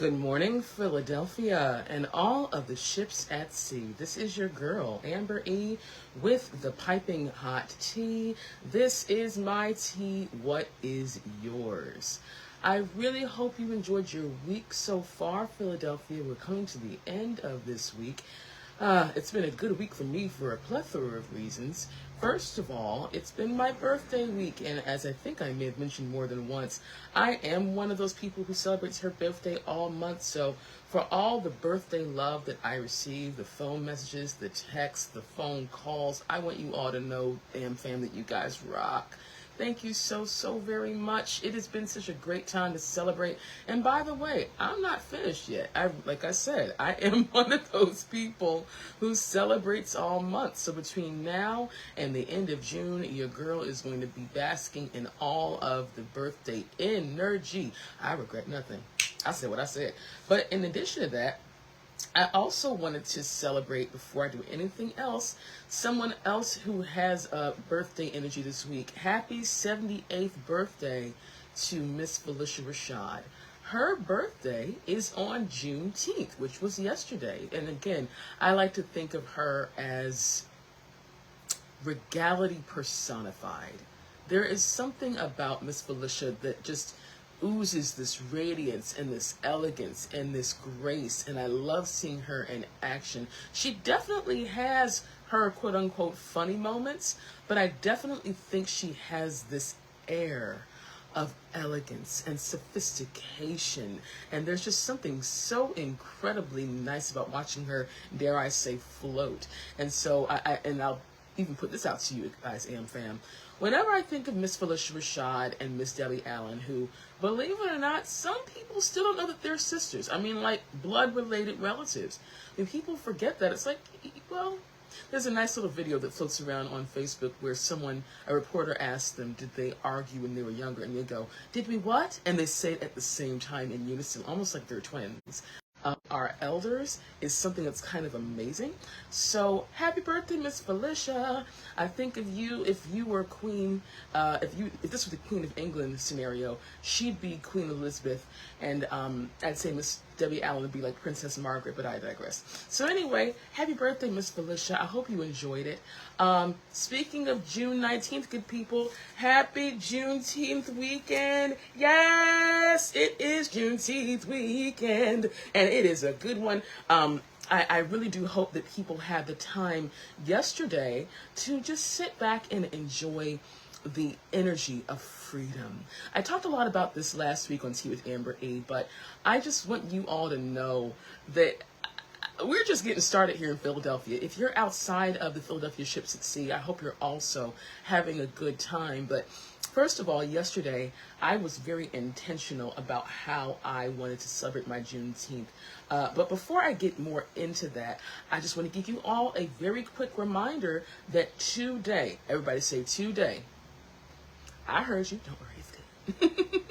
Good morning, Philadelphia, and all of the ships at sea. This is your girl, Amber E, with the piping hot tea. This is my tea. What is yours? I really hope you enjoyed your week so far, Philadelphia. We're coming to the end of this week. It's been a good week for me for a plethora of reasons. First of all, it's been my birthday week, and as I think I may have mentioned more than once, I am one of those people who celebrates her birthday all month. So for all the birthday love that I receive, the phone messages, the texts, the phone calls, I want you all to know, damn fam, that you guys rock. Thank you so very much. It has been such a great time to celebrate. And by the way, I'm not finished yet. Like I said, I am one of those people who celebrates all month. So between now and the end of June, your girl is going to be basking in all of the birthday energy. I regret nothing. I said what I said. But in addition to that, I also wanted to celebrate, before I do anything else, someone else who has a birthday energy this week. Happy 78th birthday to Miss Felicia Rashad. Her birthday is on Juneteenth, which was yesterday. And again, I like to think of her as regality personified. There is something about Miss Felicia that just oozes this radiance and this elegance and this grace, and I love seeing her in action. She definitely has her quote-unquote funny moments, but I definitely think she has this air of elegance and sophistication, and there's just something so incredibly nice about watching her, dare I say, float. And so I'll even put this out to you guys, AM fam. Whenever I think of Miss Felicia Rashad and Miss Debbie Allen, who, believe it or not, some people still don't know that they're sisters. I mean, like blood-related relatives. And people forget that. It's like, well, there's a nice little video that floats around on Facebook where a reporter asked them, did they argue when they were younger? And they go, did we what? And they say it at the same time in unison, almost like they're twins. Our elders is something that's kind of amazing. So happy birthday, Miss Felicia. I think of you, if you were queen, if this was the Queen of England scenario, she'd be Queen Elizabeth, and I'd say Miss Debbie Allen would be like Princess Margaret, but I digress. So anyway, happy birthday, Miss Felicia. I hope you enjoyed it. Speaking of June 19th, good people, happy Juneteenth weekend. Yes, it is Juneteenth weekend, and it is a good one. I really do hope that people had the time yesterday to just sit back and enjoy the energy of freedom. I talked a lot about this last week on Tea with Amber E, but I just want you all to know that we're just getting started here in Philadelphia. If you're outside of the Philadelphia ships at sea, I hope you're also having a good time. But first of all, yesterday, I was very intentional about how I wanted to celebrate my Juneteenth. But before I get more into that, I just want to give you all a very quick reminder that today, everybody say today. I heard you, don't worry, it's good.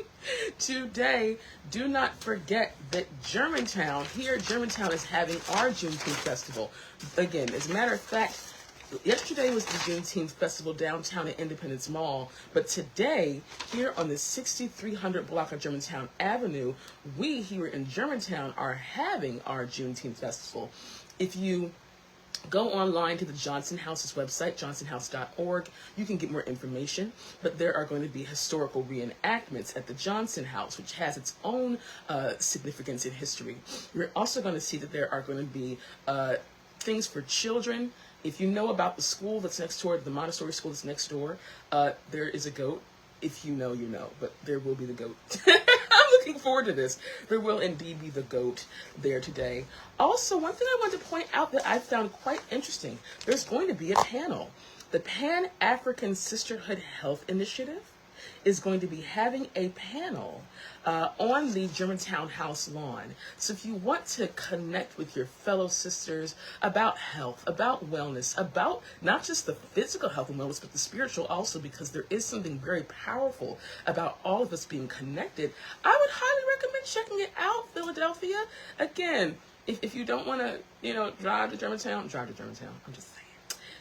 Today, do not forget that Germantown is having our Juneteenth Festival. Again, as a matter of fact, yesterday was the Juneteenth Festival downtown at Independence Mall, but today, here on the 6300 block of Germantown Avenue, we here in Germantown are having our Juneteenth Festival. If you go online to the Johnson House's website, johnsonhouse.org. You can get more information, but there are going to be historical reenactments at the Johnson House, which has its own significance in history. You're also going to see that there are going to be things for children. If you know about the school that's next door, the Montessori school that's next door, there is a goat. If you know, you know, but there will be the goat. I'm looking forward to this. There will indeed be the goat there today. Also, one thing I wanted to point out that I found quite interesting, there's going to be a panel. The Pan-African Sisterhood Health Initiative is going to be having a panel on the Germantown House lawn. So if you want to connect with your fellow sisters about health, about wellness, about not just the physical health and wellness, but the spiritual also, because there is something very powerful about all of us being connected, I would highly recommend checking it out, Philadelphia. Again, if you don't want to, drive to Germantown, drive to Germantown. I'm just saying.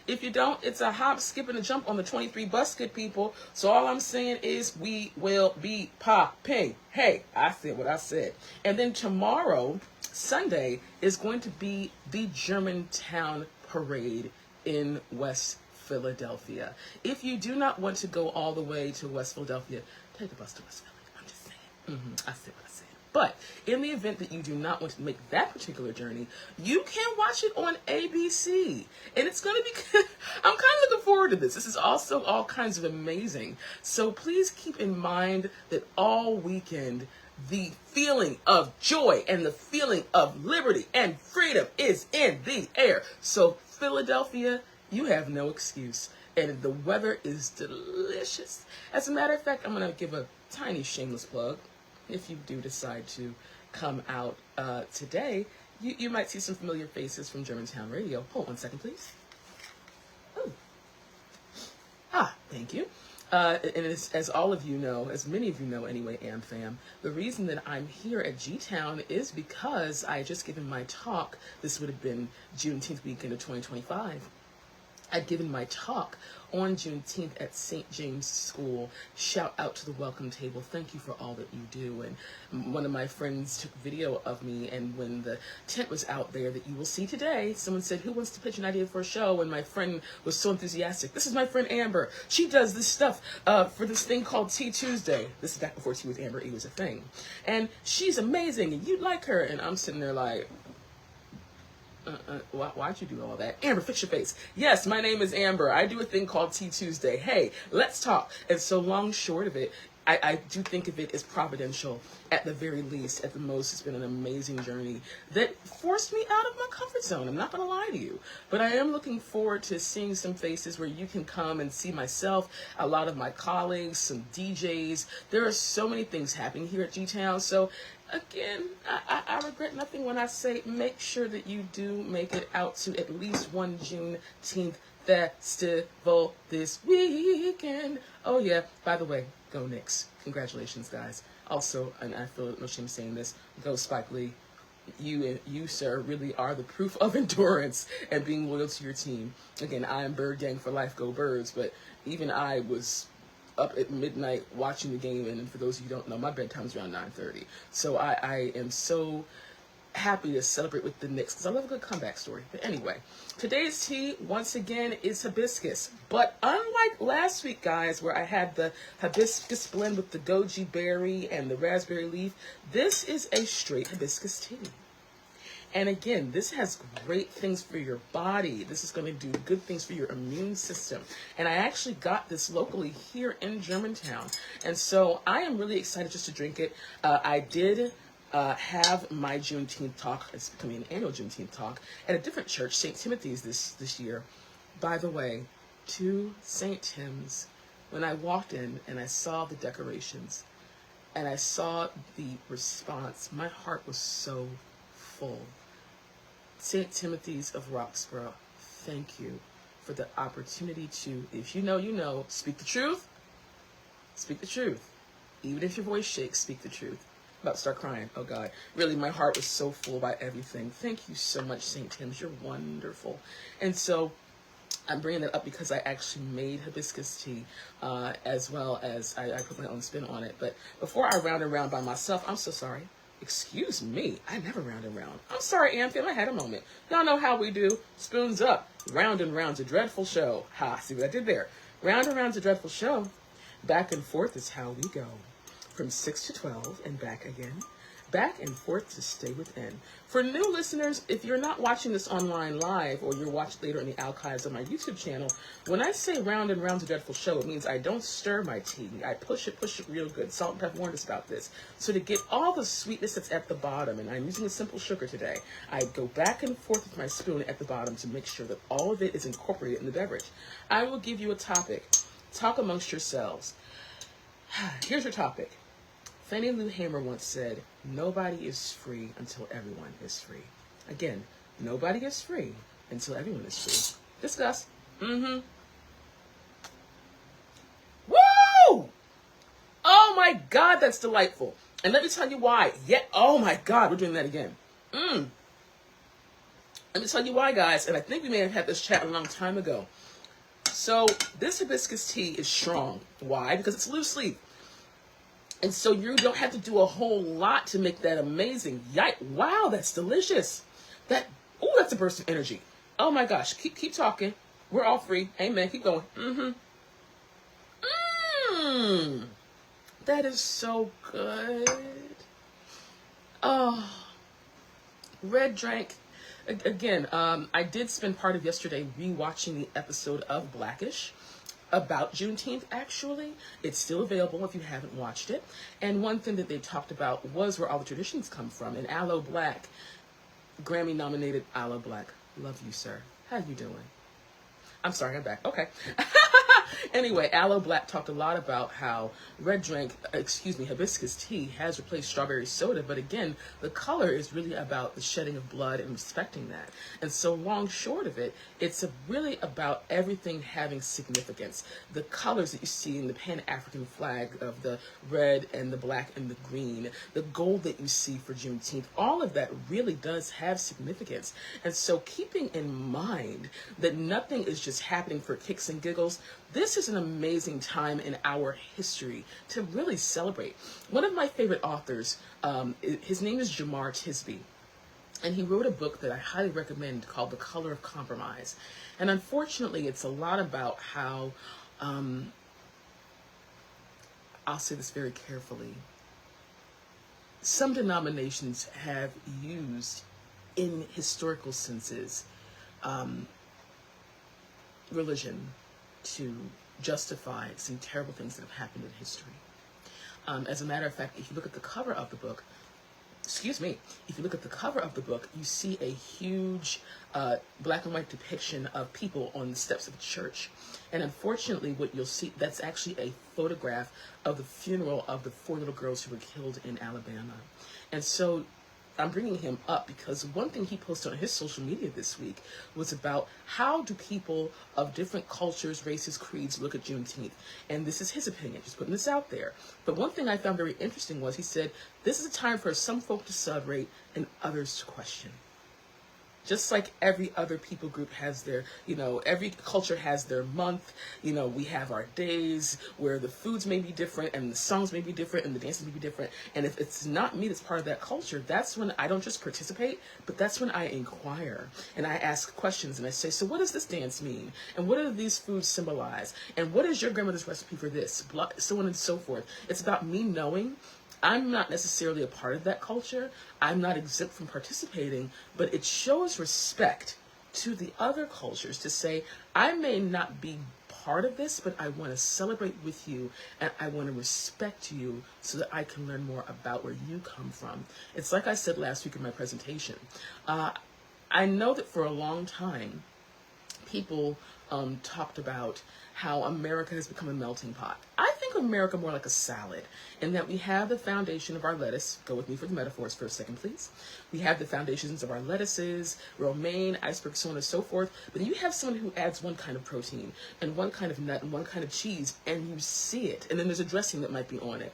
If you don't, it's a hop, skip, and a jump on the 23 bus, good people. So all I'm saying is we will be popping. Hey, I said what I said. And then tomorrow, Sunday, is going to be the Germantown Parade in West Philadelphia. If you do not want to go all the way to West Philadelphia, take the bus to West Philly. I'm just saying. I said what I said. But in the event that you do not want to make that particular journey, you can watch it on ABC. And it's going to be, I'm kind of looking forward to this. This is also all kinds of amazing. So please keep in mind that all weekend, the feeling of joy and the feeling of liberty and freedom is in the air. So Philadelphia, you have no excuse. And the weather is delicious. As a matter of fact, I'm going to give a tiny shameless plug. If you do decide to come out today, you might see some familiar faces from Germantown Radio. Hold 1 second, please. Oh. Thank you. And as all of you know, as many of you know anyway, AmFam, the reason that I'm here at G-Town is because I had just given my talk. This would have been Juneteenth weekend of 2025. I'd given my talk on Juneteenth at St. James School. Shout out to the welcome table. Thank you for all that you do. And one of my friends took video of me, and when the tent was out there that you will see today, someone said, who wants to pitch an idea for a show? And my friend was so enthusiastic. This is my friend Amber. She does this stuff for this thing called Tea Tuesday. This is back before Tea with Amber E was a thing. And she's amazing, and you'd like her. And I'm sitting there like, why'd you do all that? Amber, fix your face. Yes, my name is Amber. I do a thing called Tea Tuesday. Hey, let's talk. And so long short of it, I do think of it as providential at the very least. At the most, it's been an amazing journey that forced me out of my comfort zone. I'm not going to lie to you. But I am looking forward to seeing some faces where you can come and see myself, a lot of my colleagues, some DJs. There are so many things happening here at G-Town. So again, I regret nothing when I say make sure that you do make it out to at least one Juneteenth festival this weekend. Oh yeah, by the way, go Knicks. Congratulations, guys. Also, and I feel no shame saying this, go Spike Lee. You, sir, really are the proof of endurance and being loyal to your team. Again, I am Bird Gang for life, go Birds, but even I was up at midnight watching the game, and for those of you who don't know, my bedtime's around 9:30. So I am so happy to celebrate with the Knicks because I love a good comeback story. But anyway, today's tea, once again, is hibiscus. But unlike last week, guys, where I had the hibiscus blend with the goji berry and the raspberry leaf, this is a straight hibiscus tea. And again, this has great things for your body. This is going to do good things for your immune system. And I actually got this locally here in Germantown. And so I am really excited just to drink it. I did have my Juneteenth talk. It's becoming an annual Juneteenth talk at a different church, St. Timothy's this year. By the way, to St. Tim's, when I walked in and I saw the decorations and I saw the response, my heart was so full. St. Timothy's of Roxborough, thank you for the opportunity to, if you know, you know, speak the truth. Speak the truth. Even if your voice shakes, speak the truth. I'm about to start crying. Oh, God. Really, my heart was so full by everything. Thank you so much, St. Tim's. You're wonderful. And so I'm bringing that up because I actually made hibiscus tea as well as I put my own spin on it. But before I round and round by myself, I'm so sorry. Excuse me, I never round and round. I'm sorry, AmFam, I had a moment. Y'all know how we do. Spoons up. Round and round's a dreadful show. Ha, see what I did there. Round and round's a dreadful show. Back and forth is how we go. From 6 to 12 and back again. Back and forth to stay within. For new listeners, if you're not watching this online live or you're watching later in the archives on my YouTube channel, when I say round and round's a dreadful show, it means I don't stir my tea. I push it real good. Salt and pepper warned us about this. So to get all the sweetness that's at the bottom, and I'm using a simple sugar today, I go back and forth with my spoon at the bottom to make sure that all of it is incorporated in the beverage. I will give you a topic. Talk amongst yourselves. Here's your topic. Fannie Lou Hamer once said, nobody is free until everyone is free. Again, nobody is free until everyone is free. Discuss. Woo! Oh my God, that's delightful. And let me tell you why. Oh my God, we're doing that again. Let me tell you why, guys, and I think we may have had this chat a long time ago. So this hibiscus tea is strong. Why? Because it's loose leaf. And so you don't have to do a whole lot to make that amazing. Wow, that's delicious. That's a burst of energy. Oh my gosh, keep talking. We're all free. Amen. Keep going. That is so good. Oh, red drink. Again, I did spend part of yesterday rewatching the episode of Blackish about Juneteenth, actually. It's still available if you haven't watched it. And one thing that they talked about was where all the traditions come from. And Aloe Black, Grammy-nominated Aloe Black. Love you, sir. How you doing? I'm sorry, I'm back. Okay. Anyway, Aloe Black talked a lot about how hibiscus tea has replaced strawberry soda, but again, the color is really about the shedding of blood and respecting that. And so long short of it, it's really about everything having significance. The colors that you see in the Pan-African flag of the red and the black and the green, the gold that you see for Juneteenth, all of that really does have significance. And so keeping in mind that nothing is just happening for kicks and giggles, this is an amazing time in our history to really celebrate. One of my favorite authors, his name is Jamar Tisby, and he wrote a book that I highly recommend called The Color of Compromise. And unfortunately, it's a lot about how, I'll say this very carefully, some denominations have used, in historical senses, religion to justify some terrible things that have happened in history. As a matter of fact, if you look at the cover of the book, if you look at the cover of the book, you see a huge black and white depiction of people on the steps of a church. And unfortunately, what you'll see, that's actually a photograph of the funeral of the 4 little girls who were killed in Alabama. And so I'm bringing him up because one thing he posted on his social media this week was about how do people of different cultures, races, creeds look at Juneteenth. And this is his opinion, just putting this out there. But one thing I found very interesting was he said, this is a time for some folk to celebrate and others to question. Just like every other people group has their, every culture has their month. We have our days where the foods may be different and the songs may be different and the dances may be different. And if it's not me that's part of that culture, that's when I don't just participate, but that's when I inquire and I ask questions and I say, so what does this dance mean? And what do these foods symbolize? And what is your grandmother's recipe for this? So on and so forth. It's about me knowing I'm not necessarily a part of that culture. I'm not exempt from participating, but it shows respect to the other cultures to say, I may not be part of this, but I want to celebrate with you and I want to respect you so that I can learn more about where you come from. It's like I said last week in my presentation. I know that for a long time, people talked about how America has become a melting pot. I think of America more like a salad, in that we have the foundation of our lettuce. Go with me for the metaphors for a second, please. We have the foundations of our lettuces, romaine, iceberg, so on and so forth. But then you have someone who adds one kind of protein and one kind of nut and one kind of cheese, and you see it. And then there's a dressing that might be on it.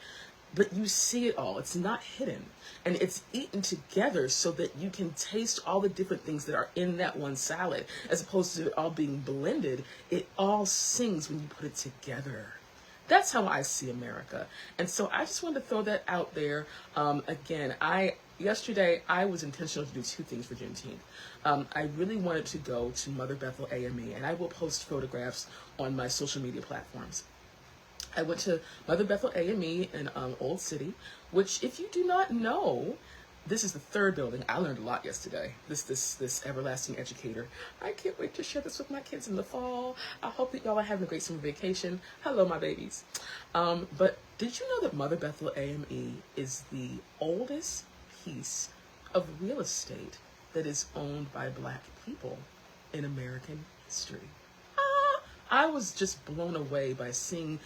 But you see it all. It's not hidden. And it's eaten together so that you can taste all the different things that are in that one salad. As opposed to it all being blended, it all sings when you put it together. That's how I see America. And so I just wanted to throw that out there. Again, yesterday I was intentional to do 2 things for Juneteenth. I really wanted to go to Mother Bethel AME, and I will post photographs on my social media platforms. I went to Mother Bethel AME in Old City, which, if you do not know, this is the 3rd building. I learned a lot yesterday. This everlasting educator. I can't wait to share this with my kids in the fall. I hope that y'all are having a great summer vacation. Hello, my babies. But did you know that Mother Bethel AME is the oldest piece of real estate that is owned by Black people in American history? I was just blown away by seeing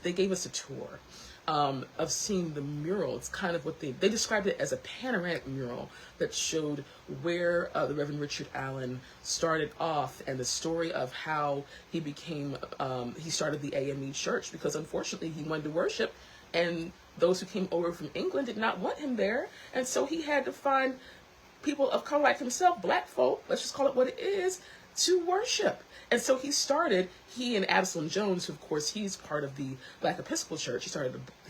they gave us a tour of seeing the mural. It's kind of what they described it as a panoramic mural that showed where the Reverend Richard Allen started off and the story of how he started the AME church, because unfortunately he wanted to worship and those who came over from England did not want him there. And so he had to find people of color like himself, black folk, let's just call it what it is, to worship. And so he and Absalom Jones, who of course he's part of the Black Episcopal Church.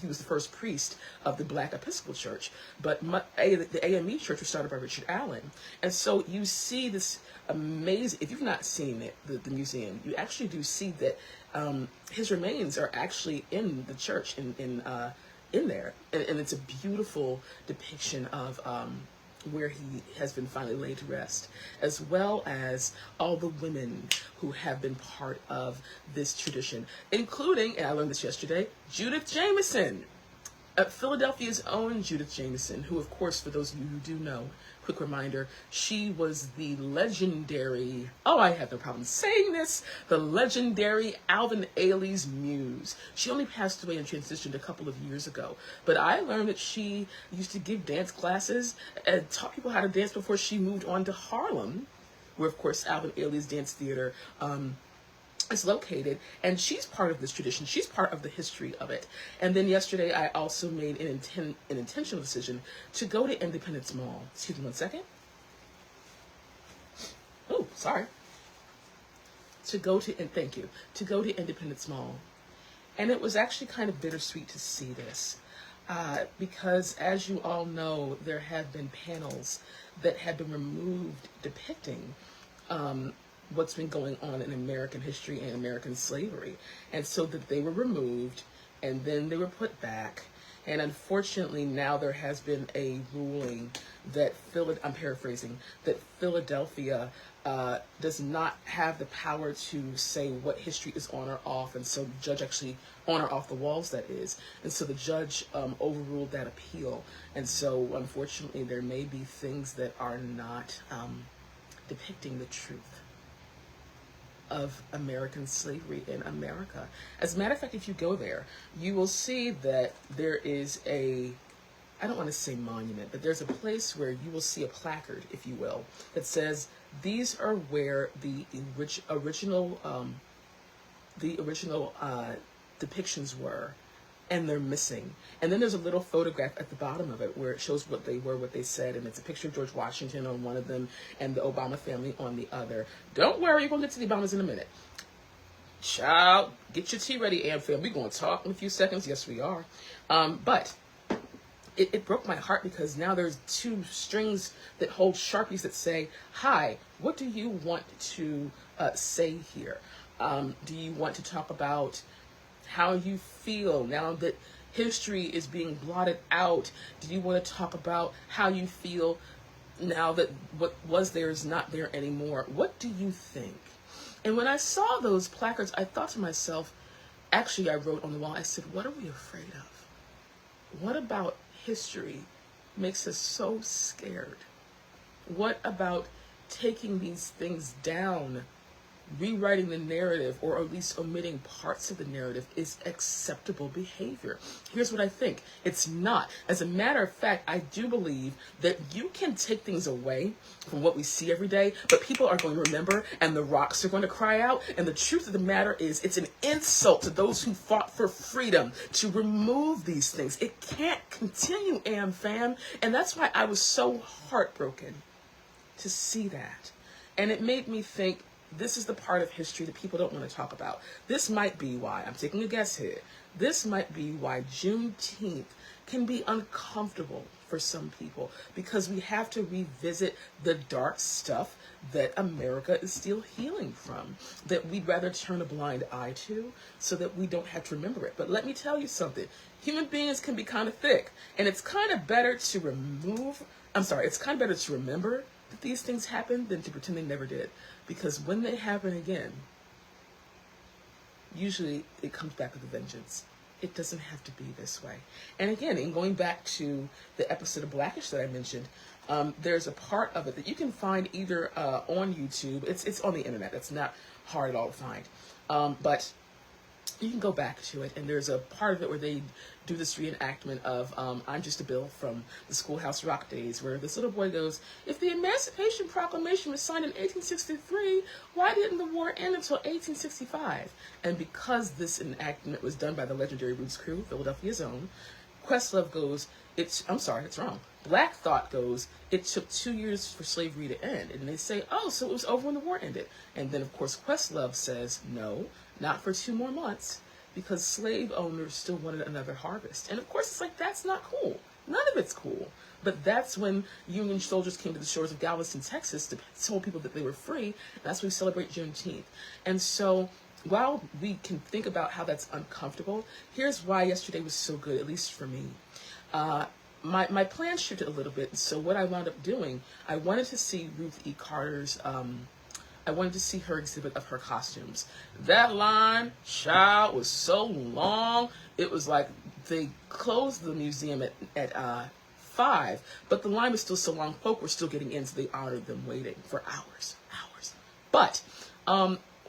He was the first priest of the Black Episcopal Church. But the AME Church was started by Richard Allen. And so you see this amazing, if you've not seen it, the museum, you actually do see that his remains are actually in the church, in there. And it's a beautiful depiction of where he has been finally laid to rest, as well as all the women who have been part of this tradition, including, and I learned this yesterday, Judith Jameson, Philadelphia's own Judith Jameson, who, of course, for those of you who do know, quick reminder, she was the legendary, I have no problem saying this, the legendary Alvin Ailey's muse. She only passed away and transitioned a couple of years ago. But I learned that she used to give dance classes and taught people how to dance before she moved on to Harlem, where, of course, Alvin Ailey's Dance Theater is located, and she's part of this tradition. She's part of the history of it. And then yesterday, I also made an intentional decision to go to Independence Mall. Excuse me 1 second. Oh, sorry. To go to Independence Mall. And it was actually kind of bittersweet to see this. Because, as you all know, there have been panels that have been removed depicting what's been going on in American history and American slavery. And so that they were removed and then they were put back. And unfortunately, now there has been a ruling that I'm paraphrasing, that Philadelphia does not have the power to say what history is on or off. And so the judge actually, on or off the walls, that is. And so the judge overruled that appeal. And so unfortunately, there may be things that are not depicting the truth of American slavery in America. As a matter of fact, if you go there, you will see that there is I don't want to say monument, but there's a place where you will see a placard, if you will, that says, these are where the original depictions were, and they're missing. And then there's a little photograph at the bottom of it where it shows what they were, what they said, and it's a picture of George Washington on one of them and the Obama family on the other. Don't worry, you're going to get to the Obamas in a minute. Child, get your tea ready, Am fam. We're going to talk in a few seconds. Yes, we are. But it broke my heart because now there's two strings that hold Sharpies that say, hi, what do you want to say here? Do you want to talk about how you feel now that history is being blotted out? Do you want to talk about how you feel now that what was there is not there anymore? What do you think? And when I saw those placards, I thought to myself, actually I wrote on the wall, I said, what are we afraid of? What about history makes us so scared? What about taking these things down, rewriting the narrative, or at least omitting parts of the narrative, is acceptable behavior? Here's what I think. It's not. As a matter of fact, I do believe that you can take things away from what we see every day, but people are going to remember, and the rocks are going to cry out. And the truth of the matter is, it's an insult to those who fought for freedom to remove these things. It can't continue, Am fam. And that's why I was so heartbroken to see that. And it made me think, this is the part of history that people don't want to talk about. This might be why, I'm taking a guess here, this might be why Juneteenth can be uncomfortable for some people, because we have to revisit the dark stuff that America is still healing from, that we'd rather turn a blind eye to so that we don't have to remember it. But let me tell you something. Human beings can be kind of thick, and it's kind of better to remember that these things happened than to pretend they never did. Because when they happen again, usually it comes back with a vengeance. It doesn't have to be this way. And again, in going back to the episode of Blackish that I mentioned, there's a part of it that you can find either on YouTube. It's on the internet. It's not hard at all to find. But you can go back to it, and there's a part of it where they do this reenactment of I'm Just a Bill from the Schoolhouse Rock days, where this little boy goes, if the Emancipation Proclamation was signed in 1863, why didn't the war end until 1865? And because this enactment was done by the legendary Roots Crew, Philadelphia's own, Questlove goes, it's wrong. Black thought goes, it took 2 years for slavery to end. And they say, oh, so it was over when the war ended. And then, of course, Questlove says, no, not for 2 more months, because slave owners still wanted another harvest. And, of course, it's like, that's not cool. None of it's cool. But that's when Union soldiers came to the shores of Galveston, Texas, to tell people that they were free. And that's when we celebrate Juneteenth. And so while we can think about how that's uncomfortable, here's why yesterday was so good, at least for me. My plan shifted a little bit. So what I wound up doing, I wanted to see Ruth E. Carter's, I wanted to see her exhibit of her costumes. That line, child, was so long. It was like they closed the museum at 5, but the line was still so long. Folk were still getting in, so they honored them waiting for hours. But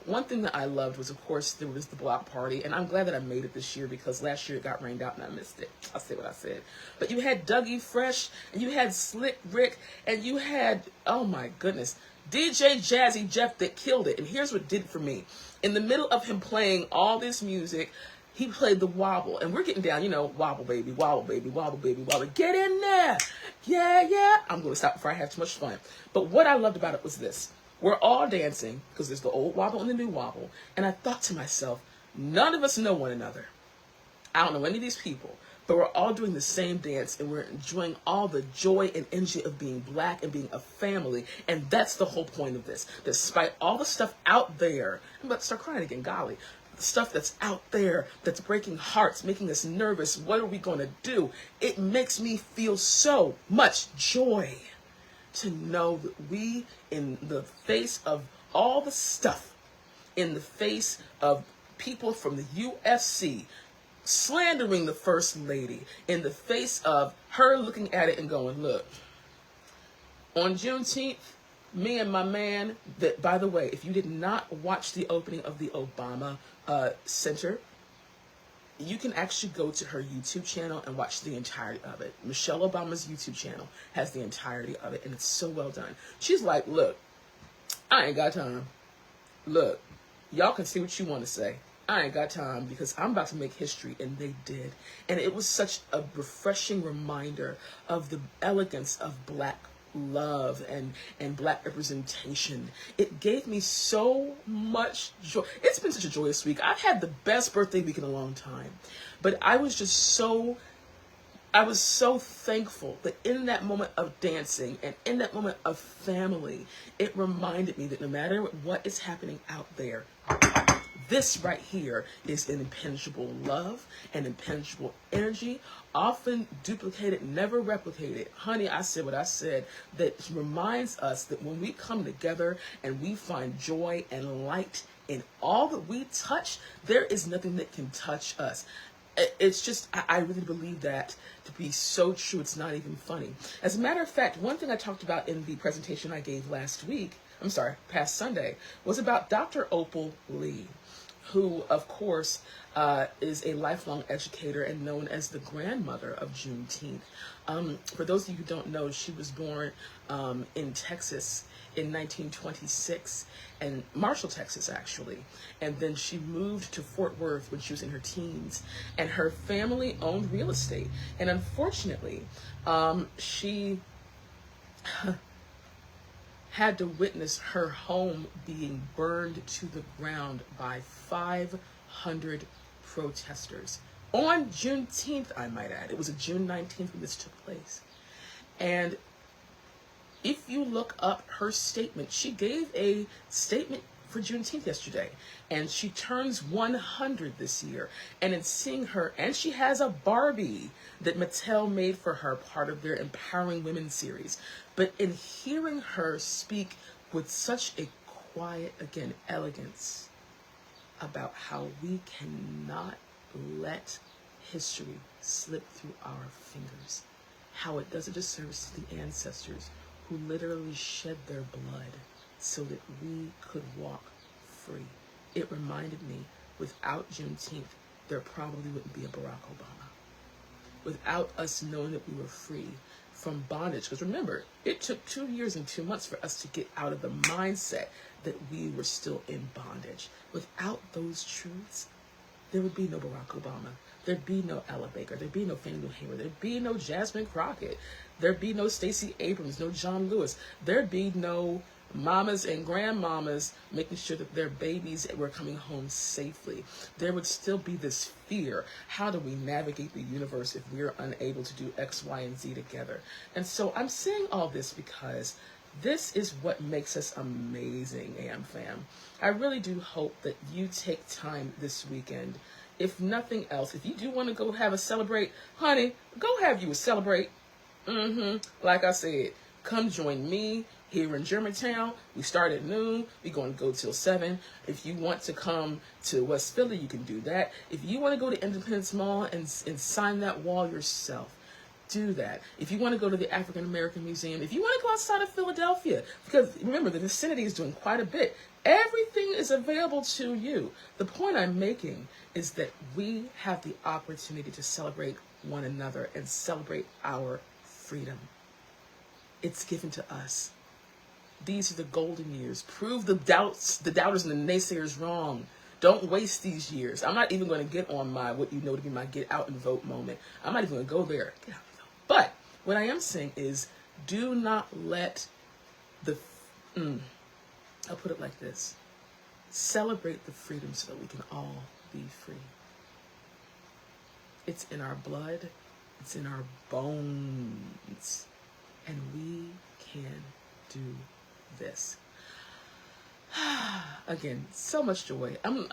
one thing that I loved was, of course, there was the block party, and I'm glad that I made it this year because last year it got rained out and I missed it. I'll say what I said. But you had Dougie Fresh, and you had Slick Rick, and you had, oh my goodness, DJ Jazzy Jeff that killed it. And here's what did it for me. In the middle of him playing all this music, he played the wobble, and we're getting down, you know, wobble baby, wobble baby, wobble baby, wobble. Get in there. Yeah. I'm going to stop before I have too much fun. But what I loved about it was this. We're all dancing because there's the old wobble and the new wobble. And I thought to myself, none of us know one another. I don't know any of these people, but we're all doing the same dance and we're enjoying all the joy and energy of being Black and being a family. And that's the whole point of this. Despite all the stuff out there, I'm about to start crying again, golly. The stuff that's out there that's breaking hearts, making us nervous. What are we going to do? It makes me feel so much joy to know that we, in the face of all the stuff, in the face of people from the UFC slandering the First Lady, in the face of her looking at it and going, look, on Juneteenth, me and my man, that, by the way, if you did not watch the opening of the Obama Center, you can actually go to her YouTube channel and watch the entirety of it. Michelle Obama's YouTube channel has the entirety of it, and it's so well done. She's like, look, I ain't got time. Look, y'all can say what you want to say. I ain't got time because I'm about to make history, and they did. And it was such a refreshing reminder of the elegance of Black love and Black representation. It gave me so much joy. It's been such a joyous week. I've had the best birthday week in a long time, but I was so thankful that in that moment of dancing and in that moment of family, it reminded me that no matter what is happening out there, this right here is an impenetrable love and impenetrable energy, often duplicated, never replicated. Honey, I said what I said. That reminds us that when we come together and we find joy and light in all that we touch, there is nothing that can touch us. It's just, I really believe that to be so true, it's not even funny. As a matter of fact, one thing I talked about in the presentation I gave past Sunday, was about Dr. Opal Lee, who, of course, is a lifelong educator and known as the grandmother of Juneteenth. For those of you who don't know, she was born in Texas in 1926, and Marshall, Texas, actually. And then she moved to Fort Worth when she was in her teens, and her family owned real estate. And unfortunately, she had to witness her home being burned to the ground by 500 protesters on Juneteenth, I might add. It was a June 19th when this took place. And if you look up her statement, she gave a statement for Juneteenth yesterday, and she turns 100 this year. And in seeing her, and she has a Barbie that Mattel made for her, part of their Empowering Women series. But in hearing her speak with such a quiet, again, elegance about how we cannot let history slip through our fingers, how it does a disservice to the ancestors who literally shed their blood so that we could walk free. It reminded me, without Juneteenth, there probably wouldn't be a Barack Obama. Without us knowing that we were free from bondage, because remember, it took 2 years and 2 months for us to get out of the mindset that we were still in bondage. Without those truths, there would be no Barack Obama. there'd be no Ella Baker, there'd be no Fannie Lou Hamer, there'd be no Jasmine Crockett, there'd be no Stacey Abrams, no John Lewis, there'd be no mamas and grandmamas making sure that their babies were coming home safely. There would still be this fear. How do we navigate the universe if we're unable to do X, Y, and Z together? And so I'm saying all this because this is what makes us amazing, AM fam. I really do hope that you take time this weekend. If nothing else, if you do want to go have a celebrate, honey, go have you a celebrate. Like I said, come join me here in Germantown. We start at noon. We're going to go till 7. If you want to come to West Philly, you can do that. If you want to go to Independence Mall and sign that wall yourself, do that. If you want to go to the African American Museum, if you want to go outside of Philadelphia, because remember, the vicinity is doing quite a bit. Everything is available to you. The point I'm making is that we have the opportunity to celebrate one another and celebrate our freedom. It's given to us. These are the golden years. Prove the doubters and the naysayers wrong. Don't waste these years. I'm not even going to get on my, what you know to be my get out and vote moment. I'm not even going to go there. Get out and vote. But what I am saying is, do not let I'll put it like this. Celebrate the freedom so that we can all be free. It's in our blood. It's in our bones. And we can do this. Again, so much joy. I'm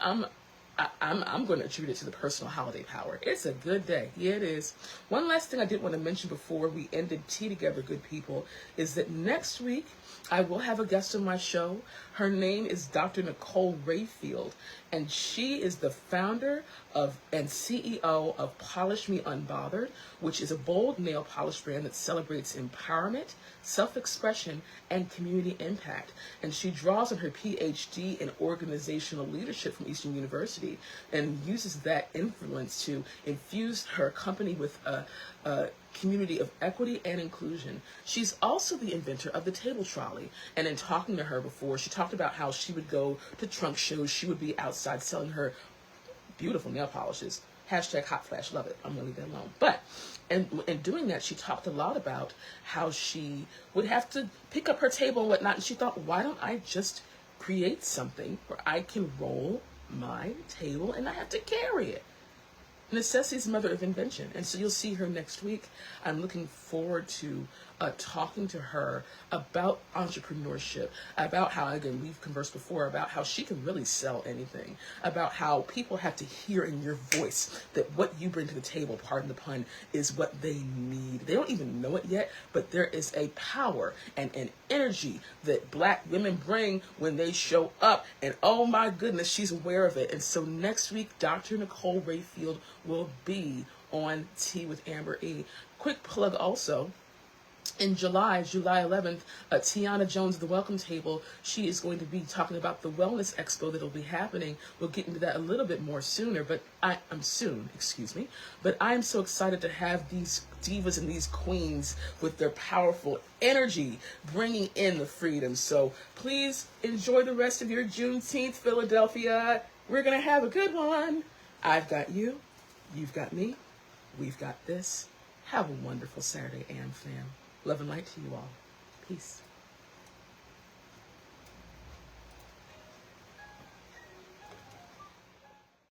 going to attribute it to the personal holiday power. It's a good day. Yeah, it is. One last thing I did want to mention before we ended Tea Together, good people, is that next week I will have a guest on my show. Her name is Dr. Nicole Rayfield, and she is the founder of and CEO of Polish Me Unbothered, which is a bold nail polish brand that celebrates empowerment, self-expression, and community impact. And she draws on her PhD in organizational leadership from Eastern University and uses that influence to infuse her company with a community of equity and inclusion. She's also the inventor of the table trolley. And in talking to her before, she talked about how she would go to trunk shows. She would be outside selling her beautiful nail polishes. Hashtag hot flash, love it. I'm going to leave that alone. But in doing that, she talked a lot about how she would have to pick up her table and whatnot. And she thought, why don't I just create something where I can roll my table and not have to carry it? Necessity is the mother of invention. And so you'll see her next week. I'm looking forward to talking to her about entrepreneurship, about how, again, we've conversed before, about how she can really sell anything, about how people have to hear in your voice that what you bring to the table, pardon the pun, is what they need. They don't even know it yet, but there is a power and an energy that Black women bring when they show up. And oh my goodness, she's aware of it. And so next week, Dr. Nicole Rayfield will be on Tea with Amber E. Quick plug also. In July 11th, Tiana Jones, the Welcome Table, she is going to be talking about the Wellness Expo that will be happening. We'll get into that a little bit more sooner, but I'm so excited to have these divas and these queens with their powerful energy bringing in the freedom. So please enjoy the rest of your Juneteenth, Philadelphia. We're going to have a good one. I've got you. You've got me. We've got this. Have a wonderful Saturday, AM fam. Love and light to you all. Peace.